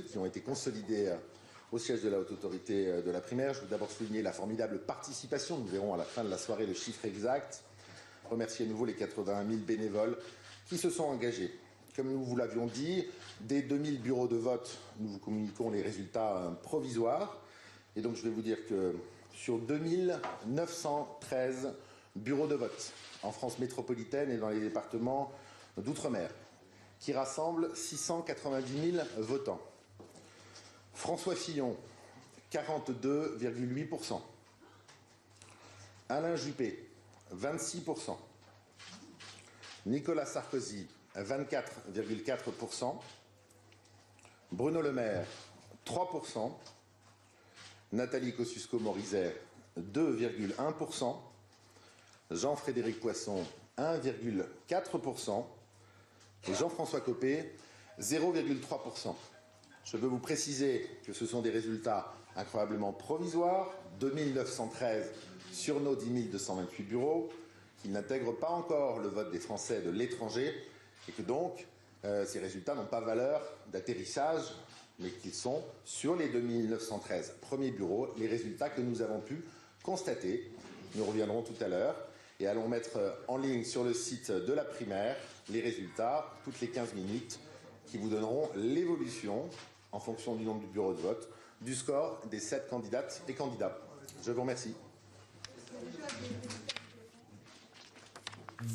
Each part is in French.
qui ont été consolidés au siège de la Haute Autorité de la primaire. Je veux d'abord souligner la formidable participation. Nous verrons à la fin de la soirée le chiffre exact. Remercier à nouveau les 81 000 bénévoles qui se sont engagés. Comme nous vous l'avions dit, dès 2000 bureaux de vote, nous vous communiquons les résultats provisoires. Et donc je vais vous dire que sur 2913 bureaux de vote en France métropolitaine et dans les départements d'outre-mer, qui rassemblent 690 000 votants. François Fillon, 42,8%. Alain Juppé, 26%. Nicolas Sarkozy, 24,4%. Bruno Le Maire, 3%. Nathalie Kosciusko-Morizet, 2,1%. Jean-Frédéric Poisson, 1,4%. Et Jean-François Copé, 0,3%. Je veux vous préciser que ce sont des résultats incroyablement provisoires, 2913 sur nos 10 228 bureaux, qui n'intègrent pas encore le vote des Français de l'étranger, et que donc ces résultats n'ont pas valeur d'atterrissage, mais qu'ils sont sur les 2913 premiers bureaux, les résultats que nous avons pu constater. Nous reviendrons tout à l'heure et allons mettre en ligne sur le site de la primaire les résultats toutes les 15 minutes qui vous donneront l'évolution en fonction du nombre de bureaux de vote, du score des 7 candidates et candidats. Je vous remercie.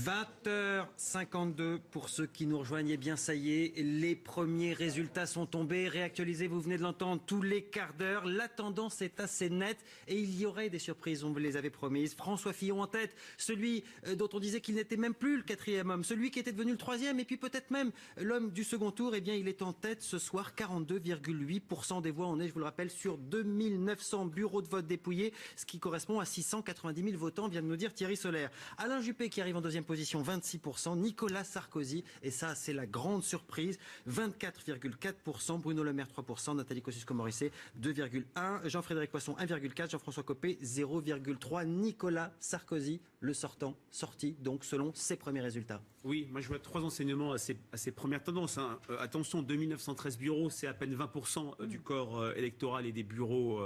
20h52 pour ceux qui nous rejoignent. Eh bien, ça y est, les premiers résultats sont tombés, réactualisés, vous venez de l'entendre, tous les quarts d'heure. La tendance est assez nette et il y aurait des surprises, on vous les avait promises. François Fillon en tête, celui dont on disait qu'il n'était même plus le quatrième homme, celui qui était devenu le troisième et puis peut-être même l'homme du second tour. Eh bien, il est en tête ce soir, 42,8% des voix. On est, je vous le rappelle, sur 2900 bureaux de vote dépouillés, ce qui correspond à 690 000 votants, vient de nous dire Thierry Solaire. Alain Juppé qui arrive en deuxième position, 26%. Nicolas Sarkozy, et ça c'est la grande surprise, 24,4%. Bruno Le Maire, 3%. Nathalie Kosciusko-Morizet, 2,1%. Jean-Frédéric Poisson, 1,4%. Jean-François Copé, 0,3%. Nicolas Sarkozy, le sorti, donc selon ses premiers résultats. Oui, moi je vois 3 enseignements à ces premières tendances. Attention, 2913 bureaux, c'est à peine 20% du corps électoral et des bureaux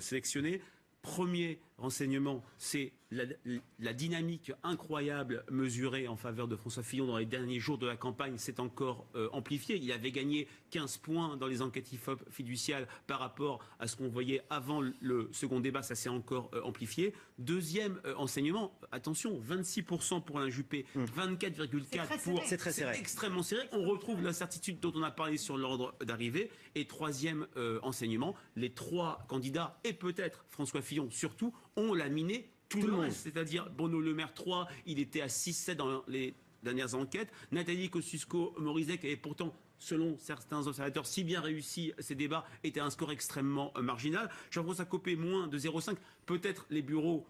sélectionnés. Premier renseignement, c'est la dynamique incroyable mesurée en faveur de François Fillon dans les derniers jours de la campagne s'est encore amplifiée. Il avait gagné 15 points dans les enquêtes IFOP fiduciales par rapport à ce qu'on voyait avant le second débat. Ça s'est encore amplifié. Deuxième enseignement, attention, 26% pour Alain Juppé, 24,4% pour... C'est très serré. C'est extrêmement serré. On retrouve l'incertitude dont on a parlé sur l'ordre d'arrivée. Et troisième enseignement, les 3 candidats et peut-être François Fillon surtout ont laminé tout le monde. C'est-à-dire Bruno Le Maire 3, il était à 6-7 dans les dernières enquêtes. Nathalie Kosciusko-Morizet, qui avait pourtant, selon certains observateurs, si bien réussi ces débats, était à un score extrêmement marginal. Jean-François Copé, moins de 0,5. Peut-être les bureaux...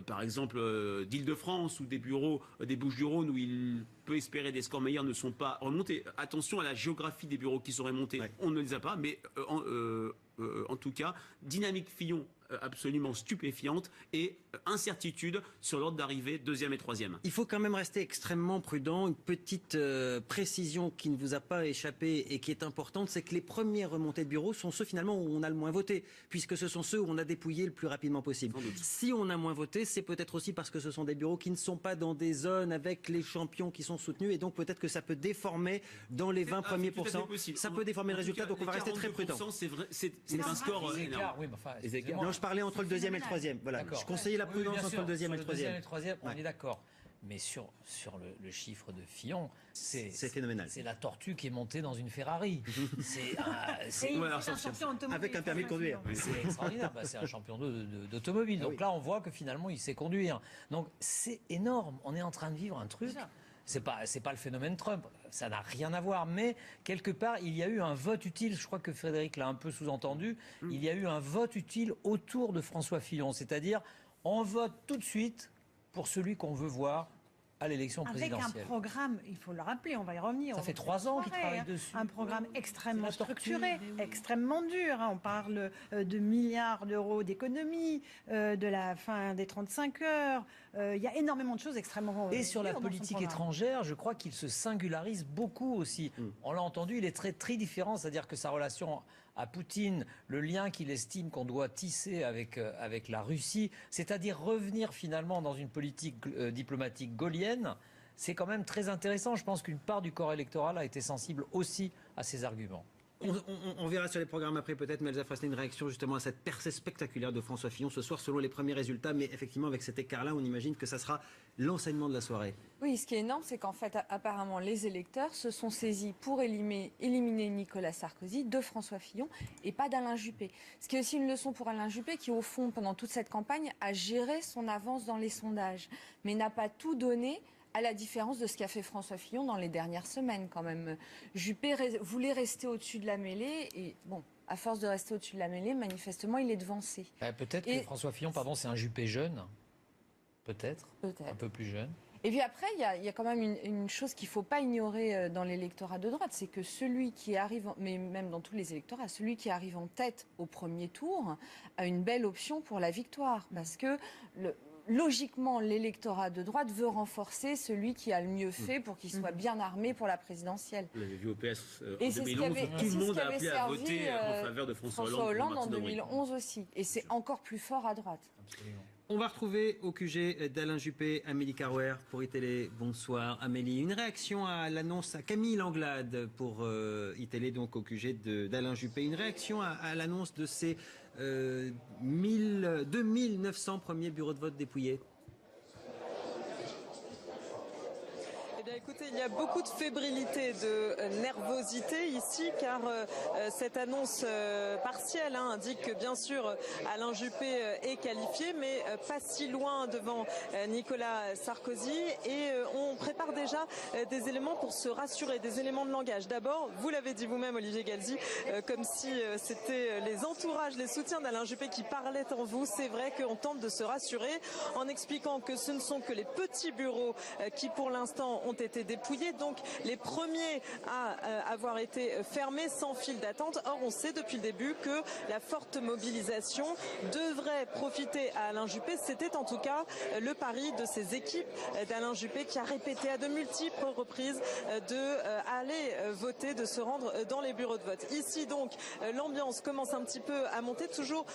par exemple d'Île-de-France ou des bureaux des Bouches-du-Rhône où il peut espérer des scores meilleurs ne sont pas remontés. Attention à la géographie des bureaux qui sont remontés. Ouais. On ne les a pas, mais en tout cas, dynamique Fillon absolument stupéfiante et incertitude sur l'ordre d'arrivée, deuxième et troisième. Il faut quand même rester extrêmement prudent. Une petite précision qui ne vous a pas échappé et qui est importante, c'est que les premières remontées de bureaux sont ceux finalement où on a le moins voté, puisque ce sont ceux où on a dépouillé le plus rapidement possible. Si on a moins voté, c'est peut-être aussi parce que ce sont des bureaux qui ne sont pas dans des zones avec les champions qui sont soutenus, et donc peut-être que ça peut déformer dans les 20 premiers pourcents. Ça peut déformer le résultat, donc on va rester très prudent. C'est vrai, c'est un score énorme. Oui, mais enfin, non, je parlais entre le deuxième et le troisième. Voilà. Je conseillais la prudence entre le deuxième et le troisième. On est d'accord. Mais sur le chiffre de Fillon, c'est phénoménal. C'est la tortue qui est montée dans une Ferrari. C'est un champion avec un permis de conduire. C'est extraordinaire. C'est un champion d'automobile. Donc là, on voit que finalement, il sait conduire. Donc c'est énorme. On est en train de vivre un truc. C'est pas le phénomène Trump, ça n'a rien à voir, mais quelque part il y a eu un vote utile, je crois que Frédéric l'a un peu sous-entendu, il y a eu un vote utile autour de François Fillon, c'est-à-dire on vote tout de suite pour celui qu'on veut voir à l'élection présidentielle. Avec un programme, il faut le rappeler, on va y revenir. Ça fait 3 ans qu'ils travaillent dessus. Un programme extrêmement structuré, tortue, extrêmement dur. On parle de milliards d'euros d'économies, de la fin des 35 heures. Il y a énormément de choses extrêmement Et sur la dures dans son politique programme. étrangère, je crois qu'il se singularise beaucoup aussi. On l'a entendu, il est très différent, c'est-à-dire que sa relation à Poutine, le lien qu'il estime qu'on doit tisser avec la Russie, c'est-à-dire revenir finalement dans une politique diplomatique gaullienne, c'est quand même très intéressant. Je pense qu'une part du corps électoral a été sensible aussi à ces arguments. On verra sur les programmes après peut-être, mais Elsa Frasnet, une réaction justement à cette percée spectaculaire de François Fillon ce soir selon les premiers résultats. Mais effectivement, avec cet écart-là, on imagine que ça sera l'enseignement de la soirée. Oui, ce qui est énorme, c'est qu'en fait, apparemment, les électeurs se sont saisis pour éliminer Nicolas Sarkozy de François Fillon et pas d'Alain Juppé. Ce qui est aussi une leçon pour Alain Juppé qui, au fond, pendant toute cette campagne, a géré son avance dans les sondages, mais n'a pas tout donné, à la différence de ce qu'a fait François Fillon dans les dernières semaines quand même. Juppé voulait rester au-dessus de la mêlée et bon, à force de rester au-dessus de la mêlée, manifestement, il est devancé. Peut-être que François Fillon, c'est un Juppé jeune. Peut-être. Un peu plus jeune. Et puis après, il y a quand même une chose qu'il ne faut pas ignorer dans l'électorat de droite, c'est que celui qui arrive, mais même dans tous les électorats, celui qui arrive en tête au premier tour a une belle option pour la victoire. Parce que logiquement, l'électorat de droite veut renforcer celui qui a le mieux fait pour qu'il soit bien armé pour la présidentielle. Vous l'avez vu au PS en et c'est 2011, tout le monde a appelé à voter en faveur de François Hollande en 2011 aussi. Et c'est encore plus fort à droite. Absolument. On va retrouver au QG d'Alain Juppé Amélie Carouer pour iTélé. Bonsoir Amélie. Une réaction à l'annonce à Camille Langlade pour iTélé, donc au QG d'Alain Juppé. Une réaction à l'annonce de ces 2900 premiers bureaux de vote dépouillés. Eh bien, écoutez, il y a beaucoup de fébrilité, de nervosité ici, car cette annonce partielle indique que, bien sûr, Alain Juppé est qualifié, mais pas si loin devant Nicolas Sarkozy. Et on prépare déjà des éléments pour se rassurer, des éléments de langage. D'abord, vous l'avez dit vous-même, Olivier Galzi, comme si c'était les entourages, les soutiens d'Alain Juppé qui parlaient en vous. C'est vrai qu'on tente de se rassurer en expliquant que ce ne sont que les petits bureaux qui, pour l'instant, ont été dépouillés, donc les premiers à avoir été fermés sans file d'attente. Or, on sait depuis le début que la forte mobilisation devrait profiter à Alain Juppé. C'était en tout cas le pari de ces équipes d'Alain Juppé qui a répété à de multiples reprises d'aller voter, de se rendre dans les bureaux de vote. Ici, donc, l'ambiance commence un petit peu à monter, toujours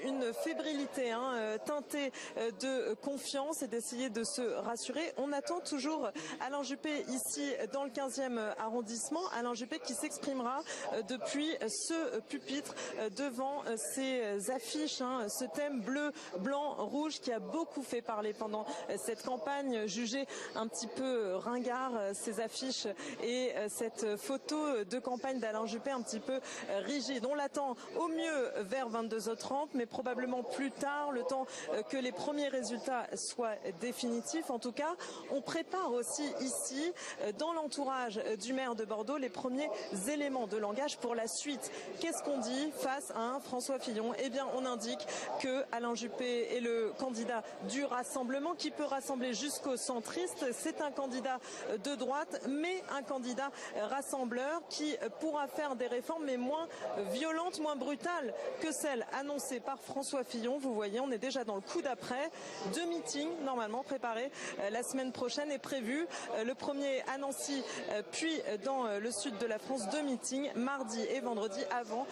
une fébrilité teintée de confiance et d'essayer de se rassurer. On attend toujours Alain Juppé ici dans le 15e arrondissement. Alain Juppé qui s'exprimera depuis ce pupitre devant ces affiches, ce thème bleu, blanc, rouge qui a beaucoup fait parler pendant cette campagne, jugée un petit peu ringard, ces affiches et cette photo de campagne d'Alain Juppé un petit peu rigide. On l'attend au mieux vers 22h30, mais probablement plus tard, le temps que les premiers résultats soient définitifs. En tout cas, on prépare aussi ici, dans l'entourage du maire de Bordeaux, les premiers éléments de langage pour la suite. Qu'est-ce qu'on dit face à un François Fillon? Eh bien, on indique que Alain Juppé est le candidat du rassemblement qui peut rassembler jusqu'aux centristes. C'est un candidat de droite, mais un candidat rassembleur qui pourra faire des réformes, mais moins violentes, moins brutales que celles annoncées par François Fillon. Vous voyez, on est déjà dans le coup d'après. 2 meetings, normalement, préparés la semaine prochaine est prévu. Le premier à Nancy, puis dans le sud de la France, 2 meetings, mardi et vendredi, avant,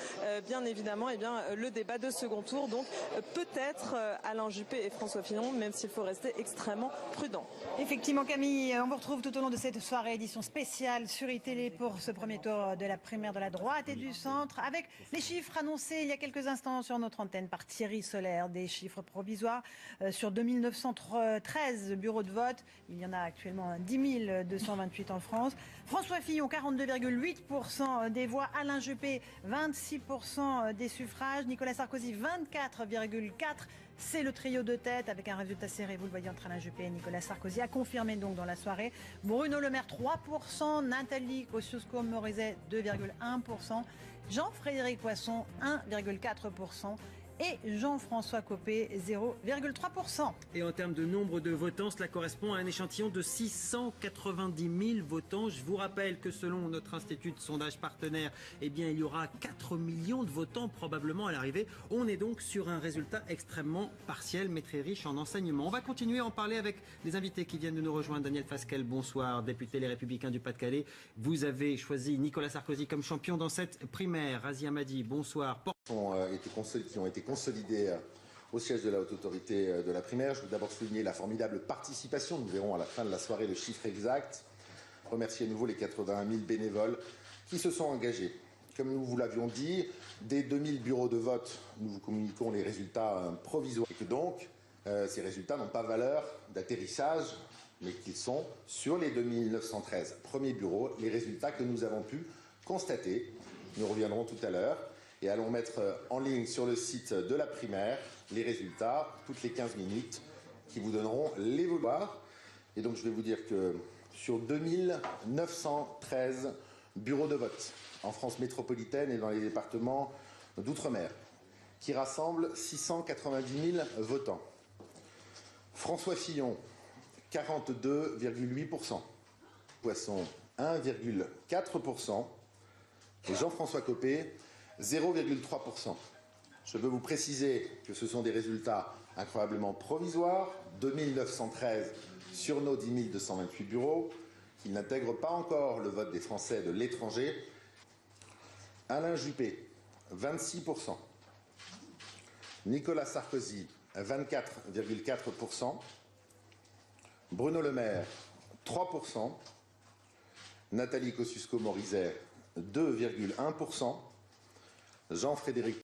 bien évidemment, le débat de second tour. Donc, peut-être Alain Juppé et François Fillon, même s'il faut rester extrêmement prudent. Effectivement, Camille, on vous retrouve tout au long de cette soirée édition spéciale sur iTélé pour ce premier tour de la primaire de la droite et du centre, avec les chiffres annoncés il y a quelques instants sur notre antenne par Thierry Solaire, des chiffres provisoires sur 2913 bureaux de vote. Il y en a actuellement 10 228 en France. François Fillon, 42,8% des voix. Alain Juppé, 26% des suffrages. Nicolas Sarkozy, 24,4%. C'est le trio de tête avec un résultat serré, vous le voyez, entre Alain Juppé et Nicolas Sarkozy, a confirmé donc dans la soirée. Bruno Le Maire, 3%. Nathalie Kosciusko-Morizet, 2,1%. Jean-Frédéric Poisson, 1,4%. et Jean-François Copé, 0,3%. Et en termes de nombre de votants, cela correspond à un échantillon de 690 000 votants. Je vous rappelle que selon notre institut de sondage partenaire, eh bien, il y aura 4 millions de votants probablement à l'arrivée. On est donc sur un résultat extrêmement partiel, mais très riche en enseignements. On va continuer à en parler avec les invités qui viennent de nous rejoindre. Daniel Fasquelle, bonsoir, député Les Républicains du Pas-de-Calais. Vous avez choisi Nicolas Sarkozy comme champion dans cette primaire. Razi Hamadi, bonsoir. Qui ont été consolidés au siège de la haute autorité de la primaire. Je veux d'abord souligner la formidable participation. Nous verrons à la fin de la soirée le chiffre exact. Remercier à nouveau les 81 000 bénévoles qui se sont engagés. Comme nous vous l'avions dit, dès 2000 bureaux de vote, nous vous communiquons les résultats provisoires. Et que donc, ces résultats n'ont pas valeur d'atterrissage, mais qu'ils sont sur les 2913 premiers bureaux, les résultats que nous avons pu constater. Nous reviendrons tout à l'heure et allons mettre en ligne sur le site de la primaire les résultats toutes les 15 minutes qui vous donneront les vouloirs. Et donc je vais vous dire que sur 2913 bureaux de vote en France métropolitaine et dans les départements d'outre-mer, qui rassemblent 690 000 votants, François Fillon, 42,8%, Poisson, 1,4%, et Jean-François Copé, 0,3%. Je veux vous préciser que ce sont des résultats incroyablement provisoires, 2913 sur nos 10 228 bureaux, qui n'intègrent pas encore le vote des Français de l'étranger. Alain Juppé, 26%. Nicolas Sarkozy, 24,4%. Bruno Le Maire, 3%. Nathalie Kosciusko-Morizet, 2,1%. Jean-Frédéric